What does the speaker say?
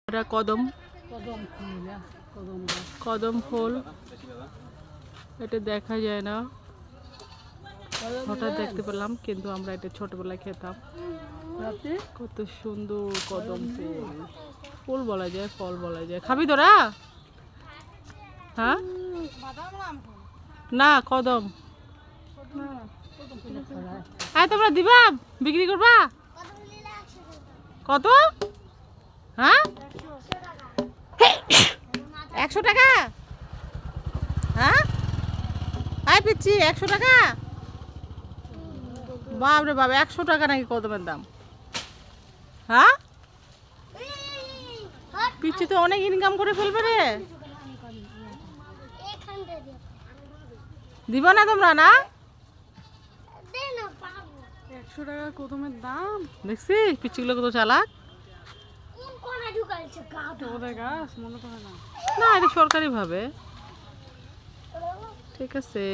এটা কদম কদম ফুল, এটা দেখা যায় না, হঠাৎ দেখতে পেলাম, কিন্তু আমরা এটা ছোটবেলায় খেতাম। কত সুন্দর কদম ফুল, ফুল বলা যায়, ফল বলা যায়। খাবি তোরা? হ্যাঁ না, কদম। হ্যাঁ তোমরা দিবা, বিক্রি করবা? কত? হ্যাঁ 100 টাকা? হ্যাঁ আয় পিচ্ছি 100 টাকা? বাপরে বাবা, 100 টাকা নাকি কদমের দাম? হ্যাঁ পিচ্ছি তো অনেক ইনকাম করে ফেলবে রে। দিবা না তোমরা? না 100 টাকা কদমের দাম। দেখছি পিচ্ছিগুলো কত চালাক। না এটা সরকারি ভাবে। ঠিক আছে।